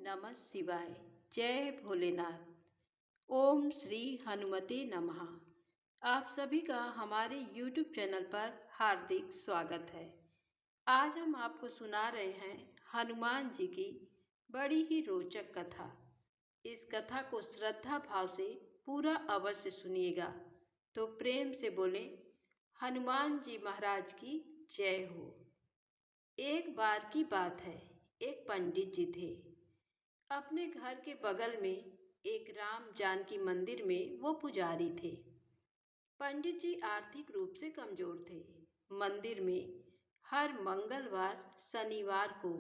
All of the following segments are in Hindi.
नमः शिवाय। जय भोलेनाथ। ओम श्री हनुमते नमः। आप सभी का हमारे YouTube चैनल पर हार्दिक स्वागत है। आज हम आपको सुना रहे हैं हनुमान जी की बड़ी ही रोचक कथा। इस कथा को श्रद्धा भाव से पूरा अवश्य सुनिएगा। तो प्रेम से बोले हनुमान जी महाराज की जय हो। एक बार की बात है, एक पंडित जी थे। अपने घर के बगल में एक राम जानकी मंदिर में वो पुजारी थे। पंडित जी आर्थिक रूप से कमजोर थे। मंदिर में हर मंगलवार शनिवार को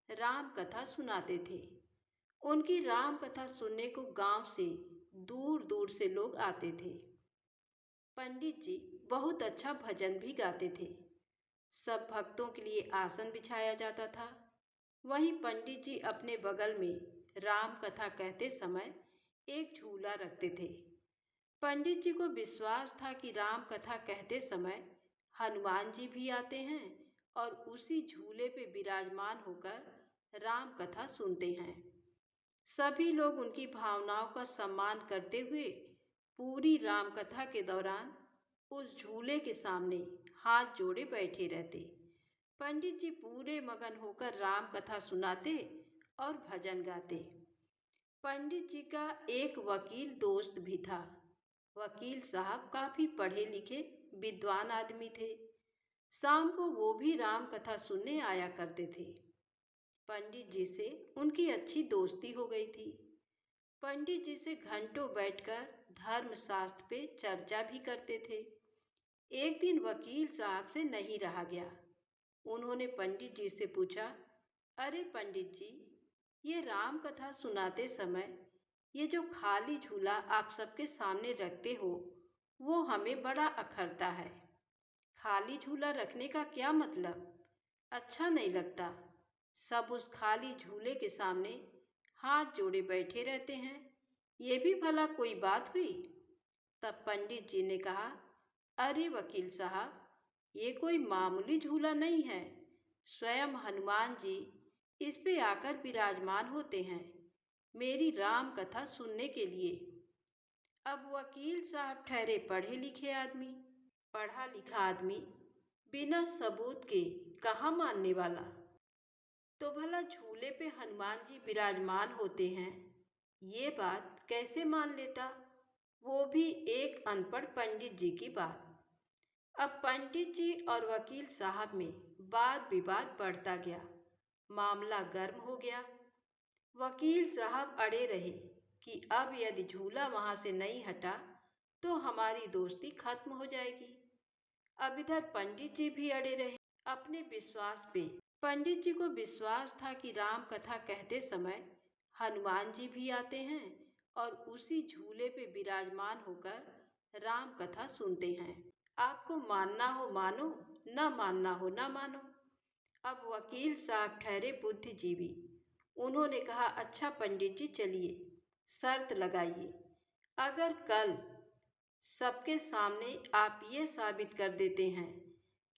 राम कथा सुनाते थे। उनकी राम कथा सुनने को गांव से दूर दूर से लोग आते थे। पंडित जी बहुत अच्छा भजन भी गाते थे। सब भक्तों के लिए आसन बिछाया जाता था। वहीं पंडित जी अपने बगल में राम कथा कहते समय एक झूला रखते थे। पंडित जी को विश्वास था कि राम कथा कहते समय हनुमान जी भी आते हैं और उसी झूले पे विराजमान होकर राम कथा सुनते हैं। सभी लोग उनकी भावनाओं का सम्मान करते हुए पूरी राम कथा के दौरान उस झूले के सामने हाथ जोड़े बैठे रहते। पंडित जी पूरे मगन होकर राम कथा सुनाते और भजन गाते। पंडित जी का एक वकील दोस्त भी था। वकील साहब काफी पढ़े लिखे विद्वान आदमी थे। शाम को वो भी राम कथा सुनने आया करते थे। पंडित जी से उनकी अच्छी दोस्ती हो गई थी। पंडित जी से घंटों बैठकर धर्मशास्त्र पे चर्चा भी करते थे। एक दिन वकील साहब से नहीं रहा गया। उन्होंने पंडित जी से पूछा, अरे पंडित जी, ये राम कथा सुनाते समय ये जो खाली झूला आप सबके सामने रखते हो वो हमें बड़ा अखरता है। खाली झूला रखने का क्या मतलब? अच्छा नहीं लगता। सब उस खाली झूले के सामने हाथ जोड़े बैठे रहते हैं। ये भी भला कोई बात हुई? तब पंडित जी ने कहा, अरे वकील साहब, ये कोई मामूली झूला नहीं है। स्वयं हनुमान जी इस पे आकर विराजमान होते हैं मेरी राम कथा सुनने के लिए। अब वकील साहब ठहरे पढ़े लिखे आदमी। पढ़ा लिखा आदमी बिना सबूत के कहाँ मानने वाला। तो भला झूले पे हनुमान जी विराजमान होते हैं ये बात कैसे मान लेता? वो भी एक अनपढ़ पंडित जी की बात। अब पंडित जी और वकील साहब में वाद विवाद बढ़ता गया। मामला गर्म हो गया। वकील साहब अड़े रहे कि अब यदि झूला वहां से नहीं हटा तो हमारी दोस्ती खत्म हो जाएगी। अब इधर पंडित जी भी अड़े रहे अपने विश्वास पे। पंडित जी को विश्वास था कि राम कथा कहते समय हनुमान जी भी आते हैं और उसी झूले पे विराजमान होकर राम कथा सुनते हैं। आपको मानना हो मानो, न मानना हो न मानो। अब वकील साहब ठहरे बुद्धिजीवी। उन्होंने कहा, अच्छा पंडित जी, चलिए शर्त लगाइए। अगर कल सबके सामने आप ये साबित कर देते हैं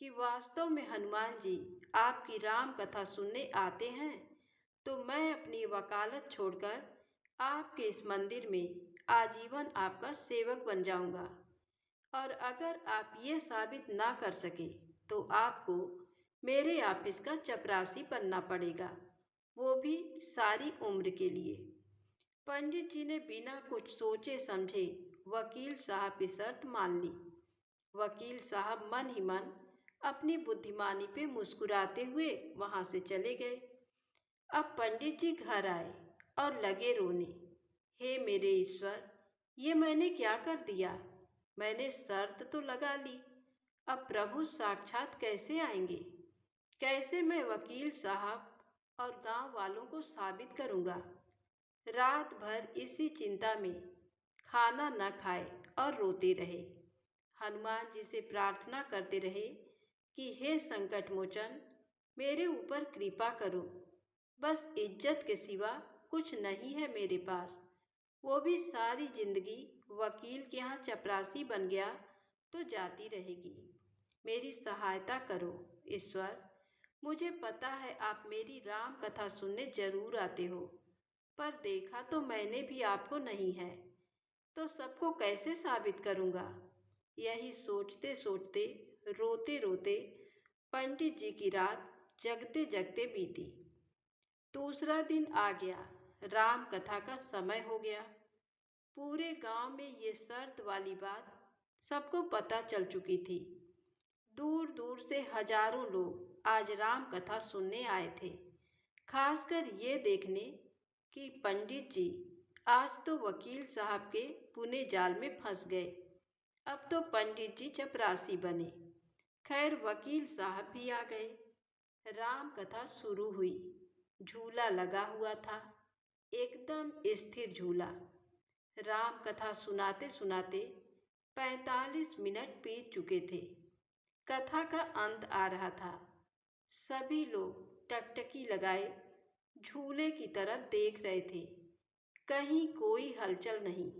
कि वास्तव में हनुमान जी आपकी राम कथा सुनने आते हैं तो मैं अपनी वकालत छोड़कर आपके इस मंदिर में आजीवन आपका सेवक बन जाऊंगा। और अगर आप ये साबित ना कर सके तो आपको मेरे ऑफिस का चपरासी बनना पड़ेगा, वो भी सारी उम्र के लिए। पंडित जी ने बिना कुछ सोचे समझे वकील साहब की शर्त मान ली। वकील साहब मन ही मन अपनी बुद्धिमानी पे मुस्कुराते हुए वहां से चले गए। अब पंडित जी घर आए और लगे रोने। हे मेरे ईश्वर, ये मैंने क्या कर दिया? मैंने शर्त तो लगा ली, अब प्रभु साक्षात कैसे आएंगे? कैसे मैं वकील साहब और गांव वालों को साबित करूंगा? रात भर इसी चिंता में खाना न खाए और रोते रहे। हनुमान जी से प्रार्थना करते रहे कि हे संकट मोचन, मेरे ऊपर कृपा करो। बस इज्जत के सिवा कुछ नहीं है मेरे पास। वो भी सारी जिंदगी वकील के यहाँ चपरासी बन गया तो जाती रहेगी। मेरी सहायता करो ईश्वर। मुझे पता है आप मेरी राम कथा सुनने जरूर आते हो। पर देखा तो मैंने भी आपको नहीं है, तो सबको कैसे साबित करूँगा। यही सोचते सोचते, रोते रोते पंडित जी की रात जगते जगते बीती। दूसरा दिन आ गया, राम कथा का समय हो गया। पूरे गांव में ये शर्त वाली बात सबको पता चल चुकी थी। दूर दूर से हजारों लोग आज राम कथा सुनने आए थे, खासकर ये देखने कि पंडित जी आज तो वकील साहब के पुणे जाल में फंस गए। अब तो पंडित जी चपरासी बने। खैर, वकील साहब भी आ गए। राम कथा शुरू हुई। झूला लगा हुआ था, एकदम स्थिर झूला। राम कथा सुनाते सुनाते 45 मिनट बीत चुके थे। कथा का अंत आ रहा था। सभी लोग टकटकी लगाए झूले की तरफ देख रहे थे। कहीं कोई हलचल नहीं।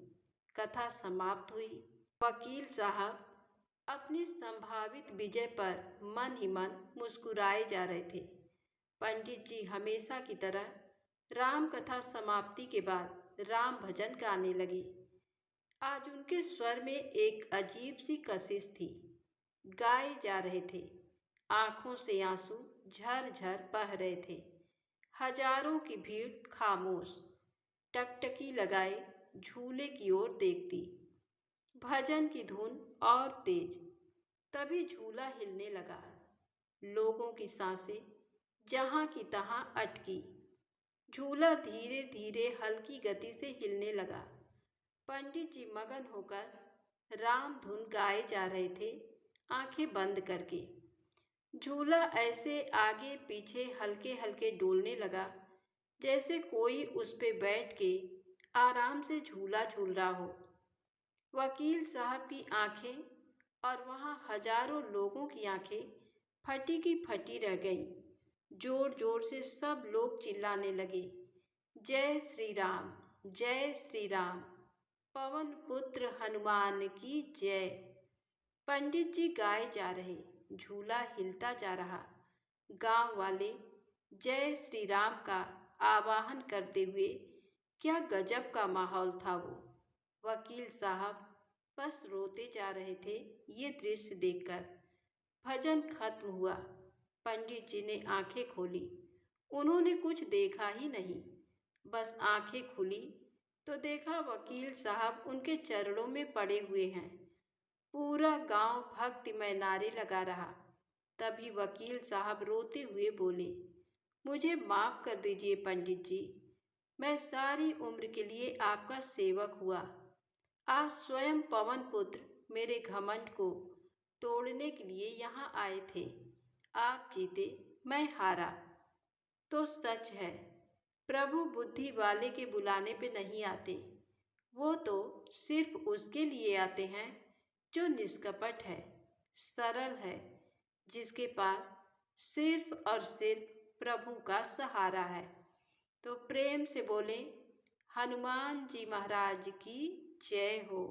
कथा समाप्त हुई। वकील साहब अपनी संभावित विजय पर मन ही मन मुस्कुराए जा रहे थे। पंडित जी हमेशा की तरह राम कथा समाप्ति के बाद राम भजन गाने लगे। आज उनके स्वर में एक अजीब सी कशिश थी। गाए जा रहे थे, आंखों से आंसू झरझर बह रहे थे। हजारों की भीड़ खामोश, टकटकी लगाए झूले की ओर देखती। भजन की धुन और तेज। तभी झूला हिलने लगा। लोगों की सांसें जहां की तहां अटकी। झूला धीरे धीरे हल्की गति से हिलने लगा। पंडित जी मगन होकर राम धुन गाए जा रहे थे, आंखें बंद करके। झूला ऐसे आगे पीछे हल्के हल्के डोलने लगा, जैसे कोई उस पे बैठ के आराम से झूला झूल रहा हो। वकील साहब की आंखें और वहाँ हजारों लोगों की आंखें फटी की फटी रह गईं। जोर जोर से सब लोग चिल्लाने लगे, जय श्री राम, जय श्री राम, पवन पुत्र हनुमान की जय। पंडित जी गाए जा रहे, झूला हिलता जा रहा। गांव वाले जय श्री राम का आवाहन करते हुए, क्या गजब का माहौल था वो। वकील साहब बस रोते जा रहे थे ये दृश्य देखकर। भजन खत्म हुआ। पंडित जी ने आंखें खोली। उन्होंने कुछ देखा ही नहीं, बस आंखें खुली तो देखा वकील साहब उनके चरणों में पड़े हुए हैं। पूरा गांव भक्तिमय नारे लगा रहा। तभी वकील साहब रोते हुए बोले, मुझे माफ कर दीजिए पंडित जी, मैं सारी उम्र के लिए आपका सेवक हुआ। आज स्वयं पवन पुत्र मेरे घमंड को तोड़ने के लिए यहाँ आए थे। आप जीते, मैं हारा। तो सच है, प्रभु बुद्धि वाले के बुलाने पे नहीं आते। वो तो सिर्फ उसके लिए आते हैं जो निष्कपट है, सरल है, जिसके पास सिर्फ और सिर्फ प्रभु का सहारा है। तो प्रेम से बोलें, हनुमान जी महाराज की जय हो।